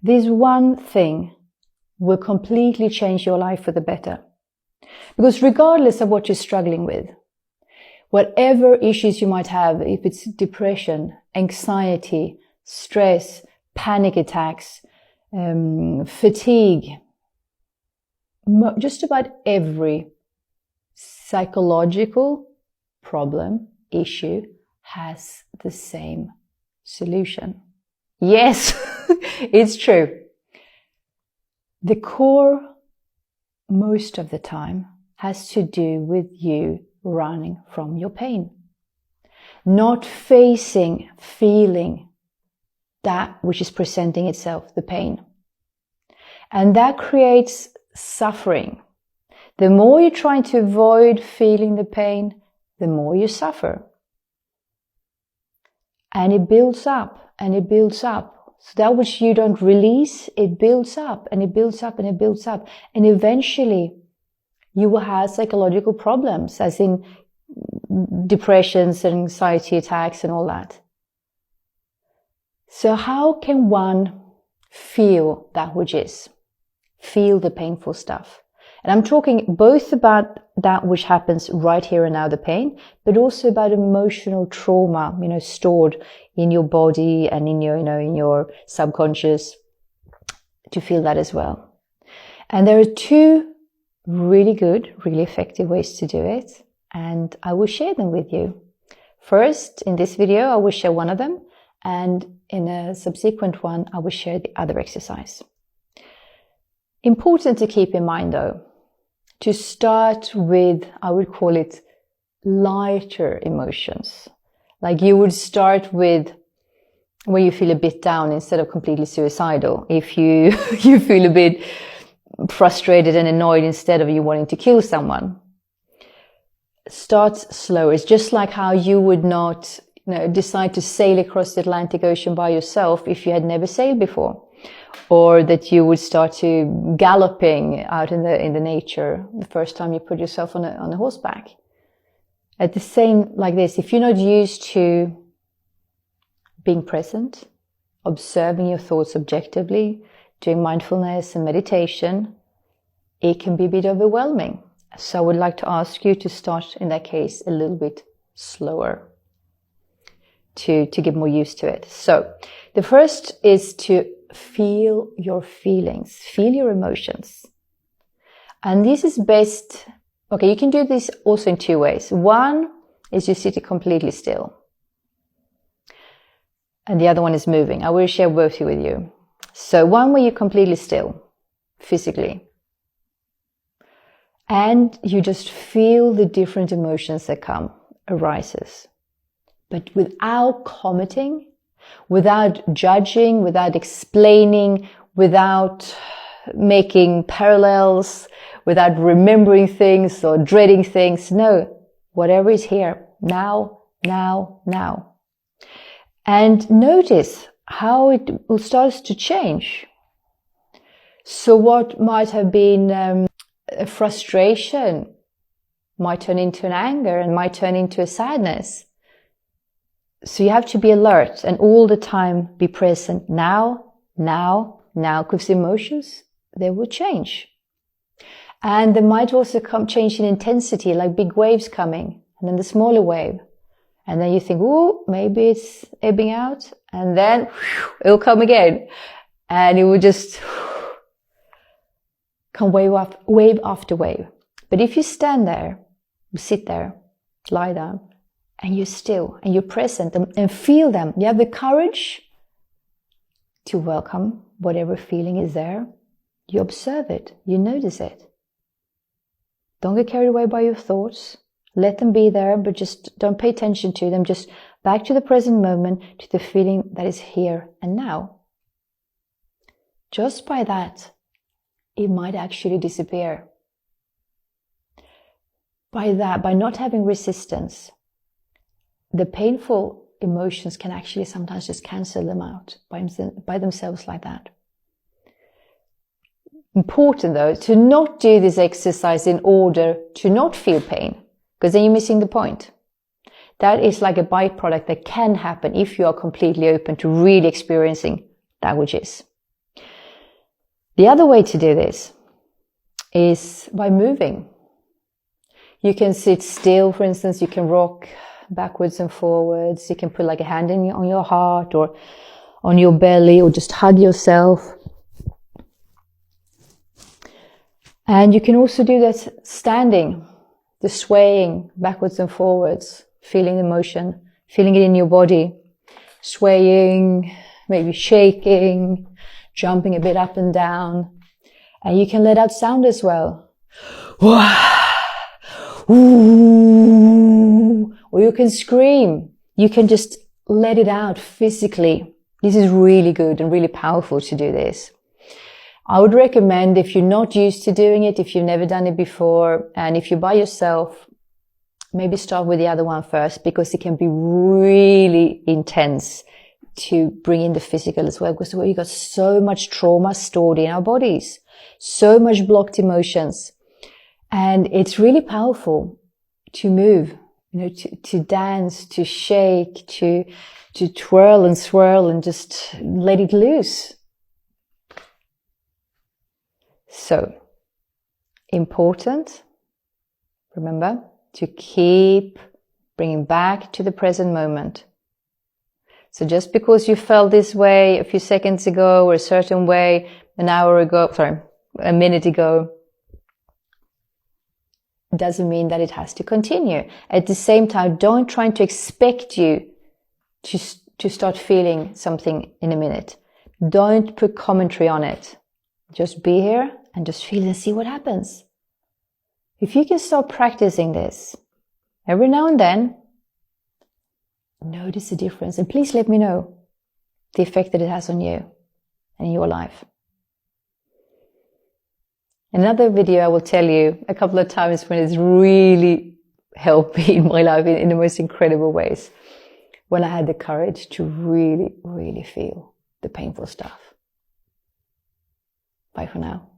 This one thing will completely change your life for the better. Because regardless of what you're struggling with, whatever issues you might have, if it's depression, anxiety, stress, panic attacks, fatigue, just about every psychological problem, issue has the same solution. Yes, it's true. The core, most of the time, has to do with you running from your pain. Not facing, feeling that which is presenting itself, the pain. And that creates suffering. The more you're trying to avoid feeling the pain, the more you suffer. And it builds up and it builds up. So that which you don't release, it builds up and it builds up and it builds up. And eventually you will have psychological problems, as in depressions and anxiety attacks and all that. So how can one feel that which is? Feel the painful stuff. And I'm talking both about that which happens right here and now, the pain, but also about emotional trauma, stored in your body and in your, in your subconscious, to feel that as well. And there are two really good, really effective ways to do it. And I will share them with you. First, in this video, I will share one of them. And in a subsequent one, I will share the other exercise. Important to keep in mind though, to start with, I would call it lighter emotions. Like you would start with when you feel a bit down instead of completely suicidal. If you feel a bit frustrated and annoyed instead of you wanting to kill someone. Start slow. It's just like how you would not decide to sail across the Atlantic Ocean by yourself if you had never sailed before. Or that you would start to galloping out in the nature the first time you put yourself on a horseback. At the same like this, if you're not used to being present, observing your thoughts objectively, doing mindfulness and meditation, it can be a bit overwhelming. So I would like to ask you to start in that case a little bit slower to get more used to it. So the first is to feel your feelings, feel your emotions. And this is best, okay, you can do this also in two ways. One is you sit completely still. And the other one is moving. I will share both with you. So one where you're completely still, physically. And you just feel the different emotions that arises. But without commenting, without judging, without explaining, without making parallels, without remembering things or dreading things. No, whatever is here, now, now, now. And notice how it will start to change. So what might have been a frustration might turn into an anger and might turn into a sadness. So you have to be alert and all the time be present now, because emotions, they will change. And they might also change in intensity, like big waves coming, and then the smaller wave. And then you think, oh, maybe it's ebbing out, and then it'll come again. And it will just come wave after wave. But if you stand there, sit there, lie down, and you're still, and you're present, and feel them. You have the courage to welcome whatever feeling is there. You observe it. You notice it. Don't get carried away by your thoughts. Let them be there, but just don't pay attention to them. Just back to the present moment, to the feeling that is here and now. Just by that, it might actually disappear. By that, by not having resistance, the painful emotions can actually sometimes just cancel them out by themselves like that. Important though, to not do this exercise in order to not feel pain, because then you're missing the point. That is like a byproduct that can happen if you are completely open to really experiencing that which is. The other way to do this is by moving. You can sit still, for instance, you can rock backwards and forwards. You can put like a hand on your heart or on your belly, or just hug yourself. And you can also do that standing, the swaying backwards and forwards, feeling the motion, feeling it in your body, swaying, maybe shaking, jumping a bit up and down. And you can let out sound as well. Ooh. Or you can scream. You can just let it out physically. This is really good and really powerful to do this. I would recommend, if you're not used to doing it, if you've never done it before, and if you're by yourself, maybe start with the other one first, because it can be really intense to bring in the physical as well, because we've got so much trauma stored in our bodies, so much blocked emotions. And it's really powerful to move, to dance, to shake, to twirl and swirl and just let it loose. So, important, remember, to keep bringing back to the present moment. So just because you felt this way a few seconds ago, or a certain way a minute ago, doesn't mean that it has to continue. At the same time, don't try to expect you to start feeling something in a minute. Don't put commentary on it. Just be here and just feel and see what happens. If you can start practicing this every now and then, notice the difference. And please let me know the effect that it has on you and in your life. Another video I will tell you a couple of times when it's really helped me in my life in the most incredible ways. When I had the courage to really, really feel the painful stuff. Bye for now.